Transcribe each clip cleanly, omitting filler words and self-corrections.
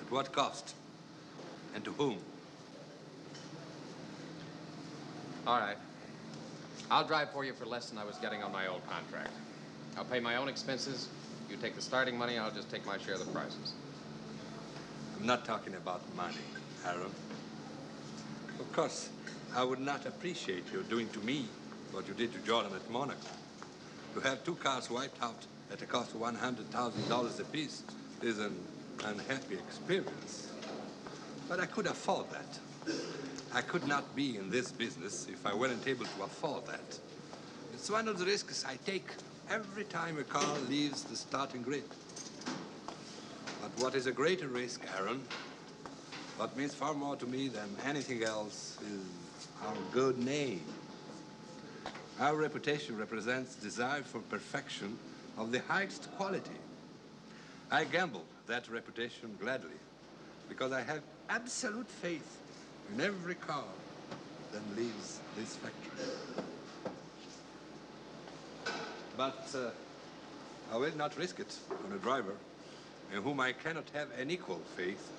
At what cost? And to whom? All right. I'll drive for you for less than I was getting on my old contract. I'll pay my own expenses. You take the starting money, I'll just take my share of the prices. I'm not talking about money, Aaron. Of course, I would not appreciate you doing to me what you did to Jordan at Monaco. To have two cars wiped out at a cost of $100,000 apiece is an unhappy experience. But I could afford that. I could not be in this business if I weren't able to afford that. It's one of the risks I take every time a car leaves the starting grid. But what is a greater risk, Aaron, what means far more to me than anything else, is our good name. Our reputation represents desire for perfection of the highest quality. I gamble that reputation gladly because I have absolute faith in every car that leaves this factory. But I will not risk it on a driver in whom I cannot have an equal faith.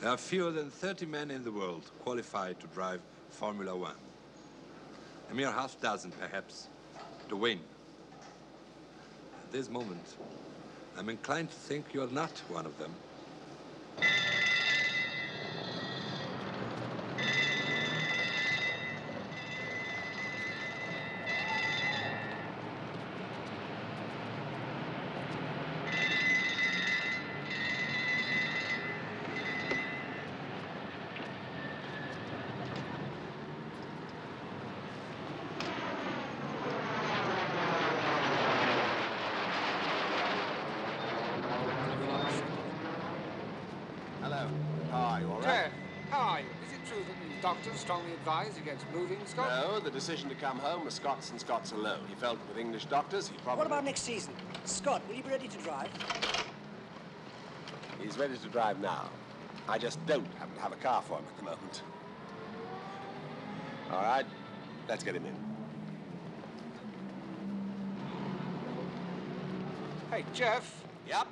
There are fewer than 30 men in the world qualified to drive Formula One. A mere half dozen, perhaps, to win. At this moment, I'm inclined to think you're not one of them. Doctor strongly advised against moving, Scott? No, the decision to come home was Scott's and Scott's alone. He felt with English doctors, he probably... What about next season? Scott, will you be ready to drive? He's ready to drive now. I just don't happen to have a car for him at the moment. All right, let's get him in. Hey, Jeff. Yep?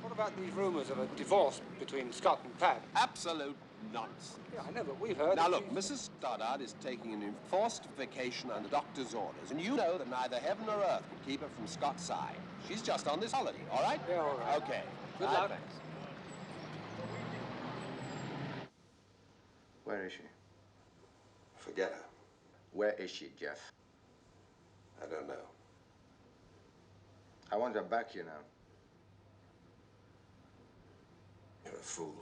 What about these rumors of a divorce between Scott and Pat? Absolute nonsense. Yeah, I know, but we've heard... Now, look, Mrs. Stoddard is taking an enforced vacation under doctor's orders, and you know that neither heaven or earth can keep her from Scott's side. She's just on this holiday, all right? Yeah, all right. Okay. Good luck. Thanks. Where is she? Forget her. Where is she, Jeff? I don't know. I want her back here now. You're a fool.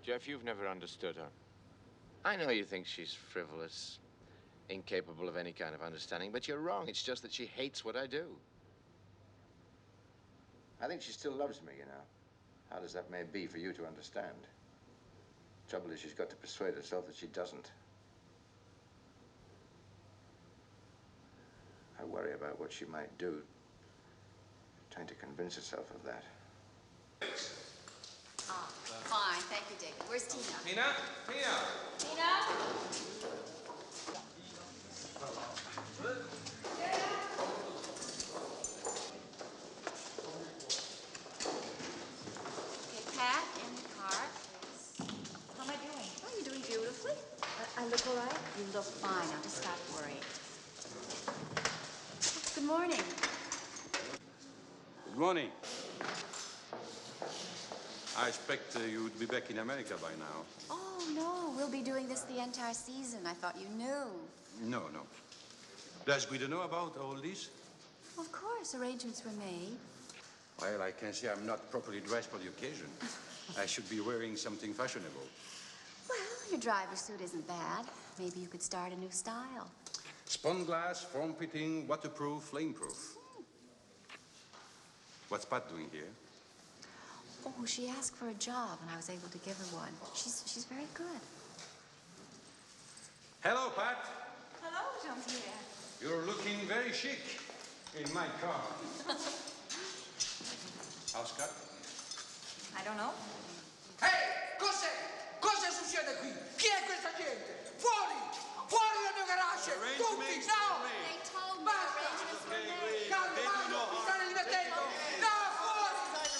Jeff, you've never understood her. I know you think she's frivolous, incapable of any kind of understanding, but you're wrong. It's just that she hates what I do. I think she still loves me, you know. Hard as that may be for you to understand. Trouble is, she's got to persuade herself that she doesn't. I worry about what she might do, trying to convince herself of that. Oh, fine. Thank you, David. Where's Tina? Tina? Tina? Tina? Okay, Pat, in the car, please. How am I doing? Oh, you're doing beautifully. I look all right? You look fine. Now, just stop worrying. Good morning. Good morning. I expect you would be back in America by now. Oh, no. We'll be doing this the entire season. I thought you knew. No. Does Guido know about all this? Of course. Arrangements were made. Well, I can say I'm not properly dressed for the occasion. I should be wearing something fashionable. Well, your driver's suit isn't bad. Maybe you could start a new style. Spun glass, form-fitting, waterproof, flame-proof. What's Pat doing here? Oh, she asked for a job, and I was able to give her one. She's very good. Hello, Pat. Hello, Jean-Pierre. You're looking very chic in my car. How's Scott? I don't know. Ehi, cos'è? Cosa succede qui? Chi è questa gente? Fuori! Fuori dal mio garage! Tutti! No! They told me Basta! arrangements were made. Calma, mi state divertendo! No, fuori!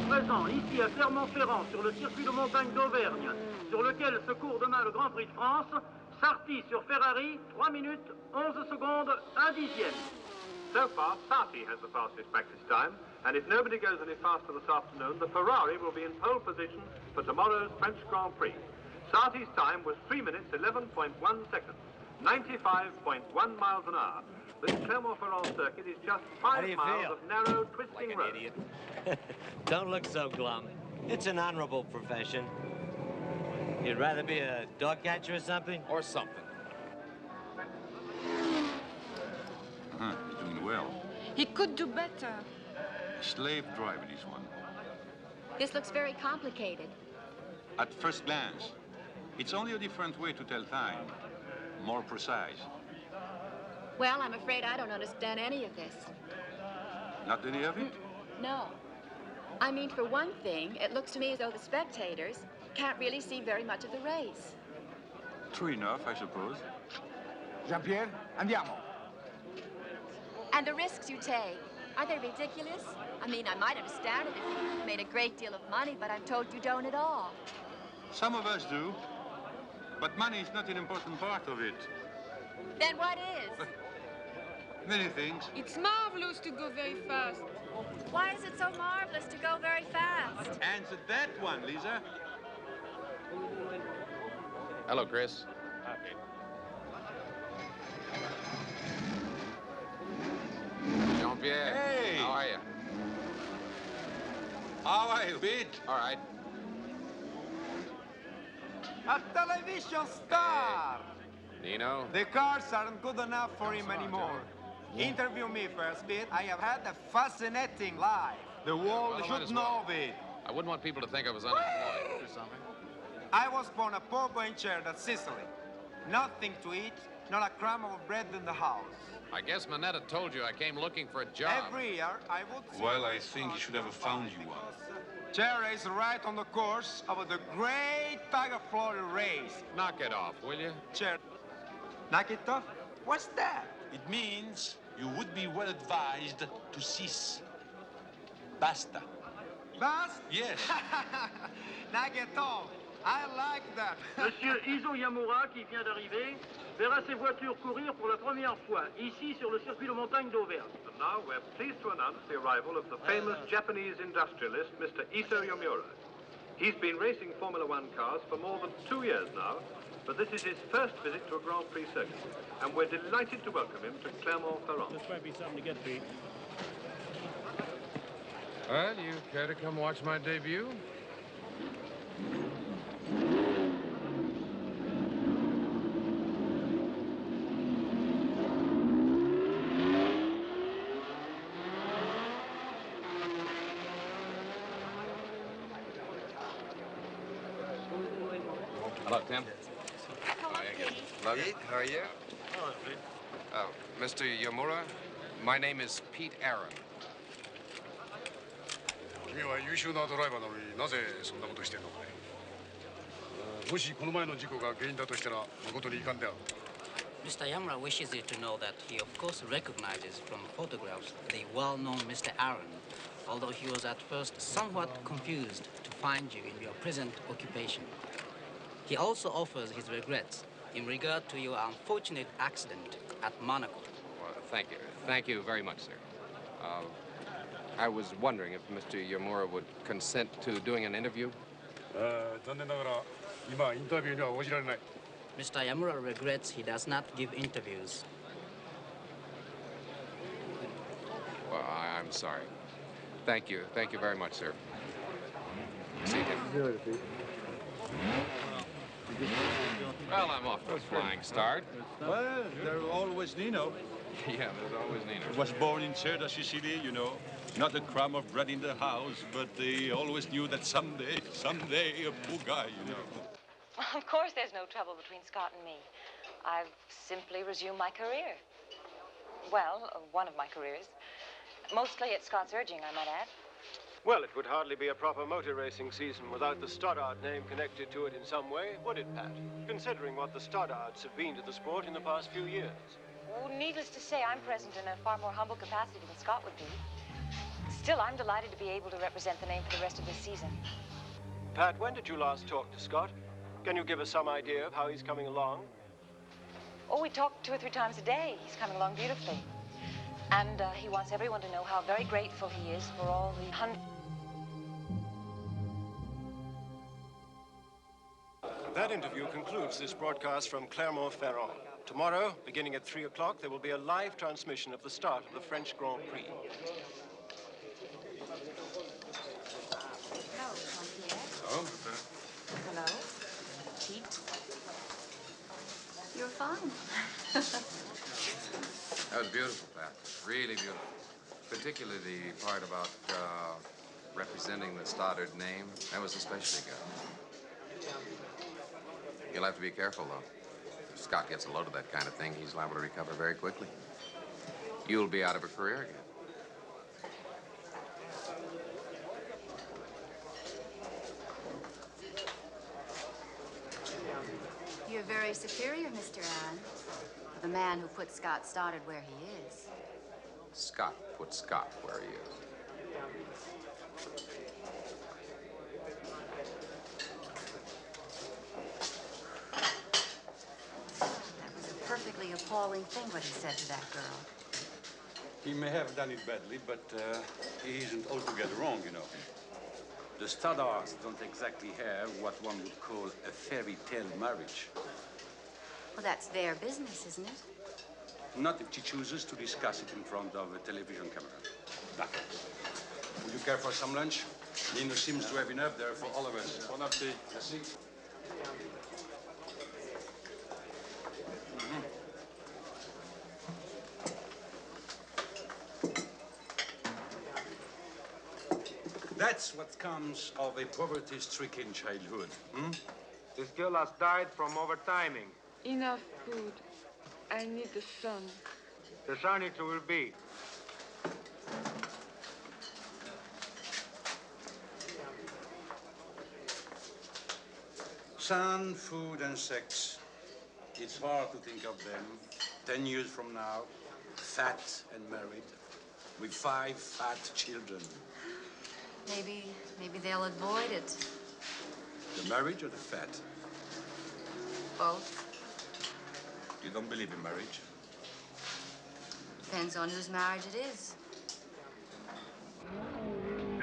présent ici à Clermont-Ferrand sur le circuit de montagne d'Auvergne, sur lequel se court demain le Grand Prix de France, Sarti sur Ferrari, 3 minutes, 11 secondes, 1 dixième. So far, Sarti has the fastest practice time, and if nobody goes any faster this afternoon, the Ferrari will be in pole position for tomorrow's French Grand Prix. Sarti's time was 3 minutes, 11.1 seconds, 95.1 miles an hour. This Clermont-Ferrand circuit is just 5 miles of narrow, twisting road. Idiot. Don't look so glum. It's an honorable profession. You'd rather be a dog catcher or something? Or something. He's doing well. He could do better. Slave driver, this one. This looks very complicated. At first glance, it's only a different way to tell time. More precise. Well, I'm afraid I don't understand any of this. Not any of it? No. I mean, for one thing, it looks to me as though the spectators can't really see very much of the race. True enough, I suppose. Jean-Pierre, andiamo. And the risks you take, are they ridiculous? I mean, I might understand it if you made a great deal of money, but I'm told you don't at all. Some of us do. But money is not an important part of it. Then what is? Many things. It's marvelous to go very fast. Why is it so marvelous to go very fast? Answer that one, Lisa. Hello, Chris. Jean-Pierre. Hey! How are you? How are you, Pete? All right. A television star! Nino? The cars aren't good enough for him anymore. Interview me first, Pete. I have had a fascinating life. The world should know of it. I wouldn't want people to think I was unemployed or something. I was born a poor going chair at Sicily. Nothing to eat, not a crumb of bread in the house. I guess Manetta told you I came looking for a job. Every year, I would... Well, I think he should have found you one. Chair is right on the course of the great Tiger Florida race. Knock it off, will you? Chair, knock it off? What's that? It means you would be well advised to cease. Basta. Basta? Yes. Knock it off. I like that. Monsieur Iso Yamura, qui vient d'arriver, verra ses voitures courir pour la première fois, ici sur le circuit de montagne d'Auvergne. And now we're pleased to announce the arrival of the famous Japanese industrialist, Mr. Iso Yamura. He's been racing Formula One cars for more than 2 years now, but this is his first visit to a Grand Prix circuit, and we're delighted to welcome him to Clermont-Ferrand. This might be something to get, Pete. Well, you care to come watch my debut? Hello, Tim. Hello, Pete. Pete, how are you? Hello, Pete. Oh, Mr. Yamura, my name is Pete Aaron. 君は優秀なドライバーなのになぜそんなことしてんのかね。もしこの前の事故が原因だとしたら誠に遺憾である。Mr. Yamura wishes you to know that he of course recognizes from photographs the well-known Mr. Aaron, although he was at first somewhat confused to find you in your present occupation. He also offers his regrets in regard to your unfortunate accident at Monaco. Well, thank you. Thank you very much, sir. I was wondering if Mr. Yamura would consent to doing an interview. 残念ながら今インタビューには応じられない。Mr. Yamura regrets he does not give interviews. Well, I'm sorry. Thank you. Thank you very much, sir. See you. Well, I'm off to a flying start. Well, there's always Nino. Yeah, there's always Nino. Was born in Cerda, Sicily, you know. Not a crumb of bread in the house, but they always knew that someday, a poor guy, you know. Of course there's no trouble between Scott and me. I've simply resumed my career. Well, one of my careers. Mostly at Scott's urging, I might add. Well, it would hardly be a proper motor racing season without the Stoddard name connected to it in some way, would it, Pat? Considering what the Stoddards have been to the sport in the past few years. Oh, needless to say, I'm present in a far more humble capacity than Scott would be. Still, I'm delighted to be able to represent the name for the rest of the season. Pat, when did you last talk to Scott? Can you give us some idea of how he's coming along? Oh, we talk 2 or 3 times a day. He's coming along beautifully. And he wants everyone to know how very grateful he is for all the That interview concludes this broadcast from Clermont-Ferrand. Tomorrow, beginning at 3 o'clock, there will be a live transmission of the start of the French Grand Prix. Hello, Jean-Pierre. Oh? Hello. Pete. You're fine. That was beautiful, Pat. Really beautiful. Particularly the part about representing the Stoddard name. That was especially good. You'll have to be careful, though. If Scott gets a load of that kind of thing, he's liable to recover very quickly. You'll be out of a career again. You're very superior, Mr. Aaron. The man who put Scott Stoddard where he is. Scott put Scott where he is. That was a perfectly appalling thing what he said to that girl. He may have done it badly, but he isn't altogether wrong, you know. The Stoddards don't exactly have what one would call a fairy tale marriage. Well, that's their business, isn't it? Not if she chooses to discuss it in front of a television camera. Now, would you care for some lunch? Nino seems to have enough there for all of us. Bon appétit. Merci. That's what comes of a poverty-stricken childhood. This girl has died from overtiming. Enough food. I need the sun. The sun it will be. Sun, food, and sex. It's hard to think of them 10 years from now, fat and married, with 5 fat children. Maybe they'll avoid it. The marriage or the fat? Both. You don't believe in marriage? Depends on whose marriage it is.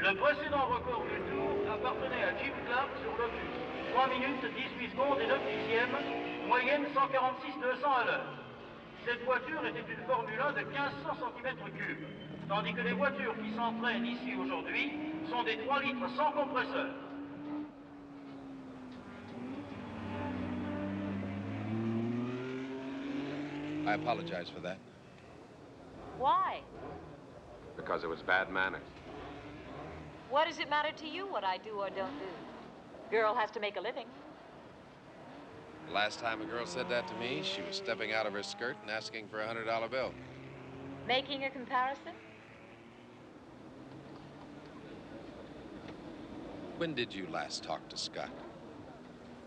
Le précédent record du tour appartenait à Jim Clark sur Lotus. 3 minutes, 18 secondes et 9 dixièmes, moyenne 146-200 à l'heure. Cette voiture était une Formule 1 de 1500 cm3, tandis que les voitures qui s'entraînent ici aujourd'hui sont des 3 litres sans compresseur. I apologize for that. Why? Because it was bad manners. What does it matter to you what I do or don't do? Girl has to make a living. The last time a girl said that to me, she was stepping out of her skirt and asking for a $100 bill. Making a comparison? When did you last talk to Scott?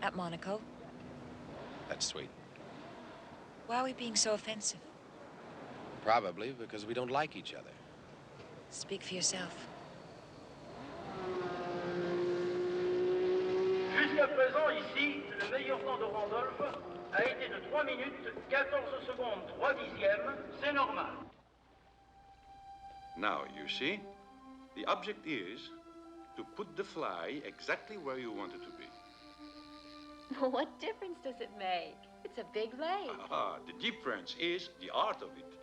At Monaco. That's sweet. Why are we being so offensive? Probably because we don't like each other. Speak for yourself. Jusqu'à présent, ici, le meilleur temps de Randolph a été de 3 minutes, 14 secondes, 3 dixièmes. C'est normal. Now, you see, the object is to put the fly exactly where you want it to be. What difference does it make? It's a big lake. The difference is the art of it.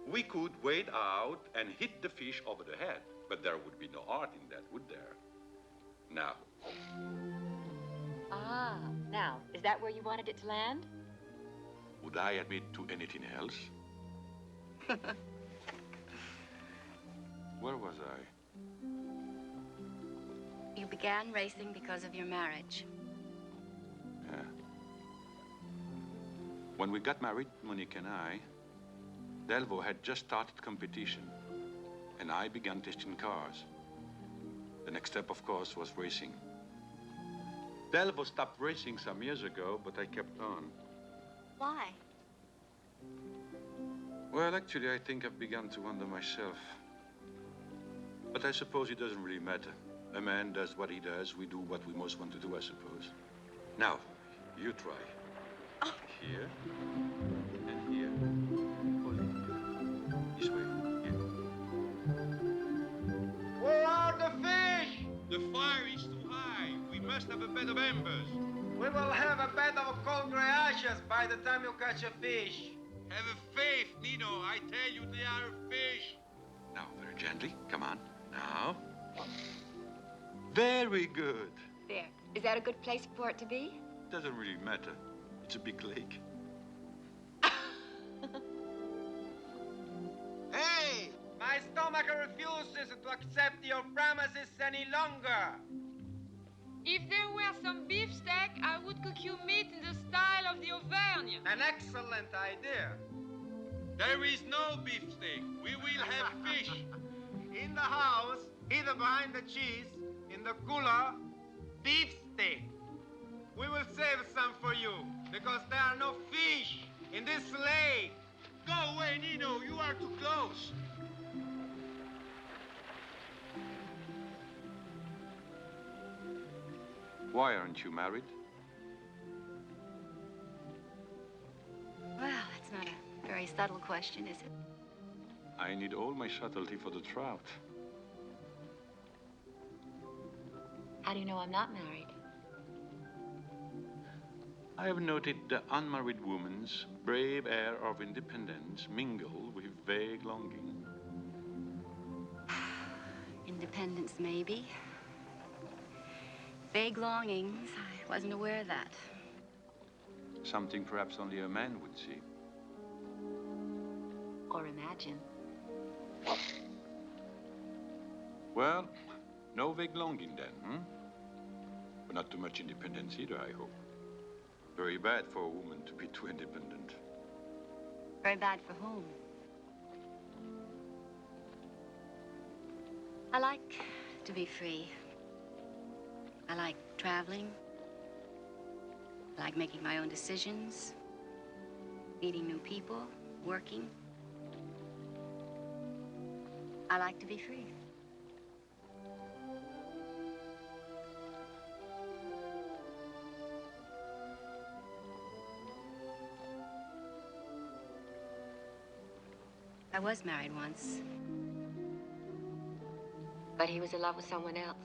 We could wade out and hit the fish over the head, but there would be no art in that, would there? Now. Ah, now, is that where you wanted it to land? Would I admit to anything else? Where was I? You began racing because of your marriage. Yeah. When we got married, Monique and I, Delvaux had just started competition, and I began testing cars. The next step, of course, was racing. Delvaux stopped racing some years ago, but I kept on. Why? Well, actually, I think I've begun to wonder myself. At But I suppose it doesn't really matter. A man does what he does. We do what we most want to do, I suppose. Now, you try. Oh. Here. And here. This way. Here. Where are the fish? The fire is too high. We must have a bed of embers. We will have a bed of cold gray ashes by the time you catch a fish. Have a faith, Nino. I tell you, they are fish. Now, very gently. Come on. Now. Very good. There. Is that a good place for it to be? Doesn't really matter. It's a big lake. Hey! My stomach refuses to accept your promises any longer. If there were some beefsteak, I would cook you meat in the style of the Auvergne. An excellent idea. There is no beefsteak. We will have fish. In the house, either behind the cheese, in the cooler, beefsteak. We will save some for you, because there are no fish in this lake. Go away, Nino. You are too close. Why aren't you married? Well, that's not a very subtle question, is it? I need all my subtlety for the trout. How do you know I'm not married? I have noted the unmarried woman's brave air of independence mingle with vague longing. Independence, maybe. Vague longings. I wasn't aware of that. Something perhaps only a man would see. Or imagine. Well, no vague longing then, hmm? But not too much independence either, I hope. Very bad for a woman to be too independent. Very bad for whom? I like to be free. I like traveling. I like making my own decisions, meeting new people, working. I like to be free. I was married once. But he was in love with someone else.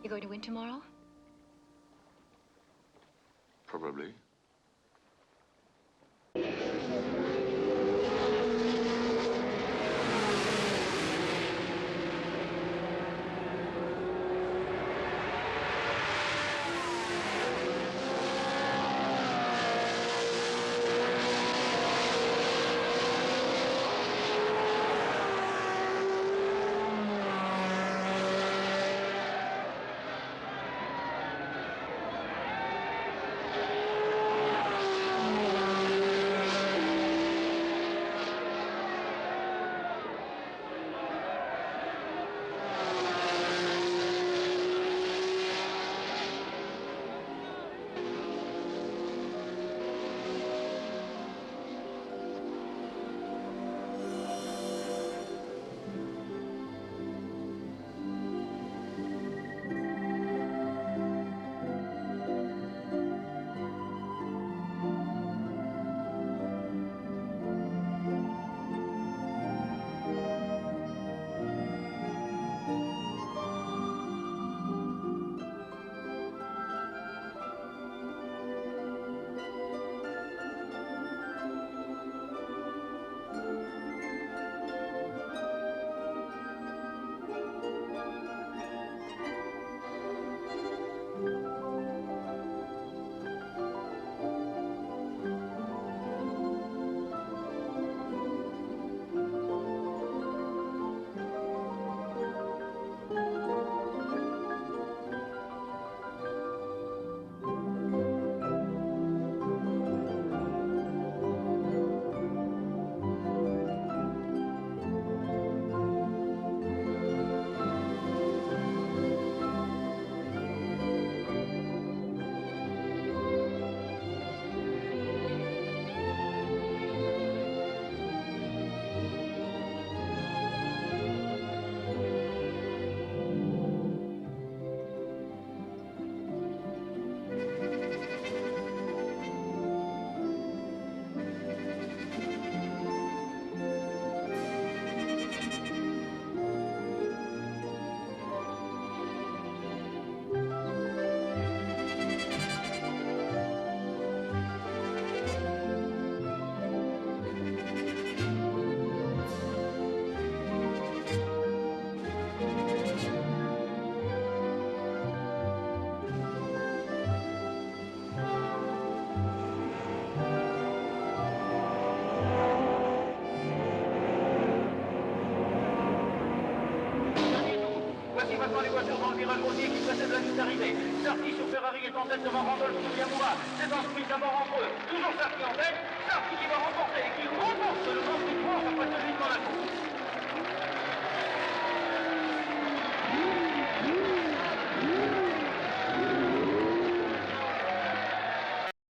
You going to win tomorrow? Probably. maintenant les voitures dans le virage routier qui précède la ligne d'arrivée. Sarti sur Ferrari est en tête devant Randolph et C'est un sprint à mort entre eux. Toujours Sarti en tête. Sarti qui va remporter et qui remporte le Grand Prix.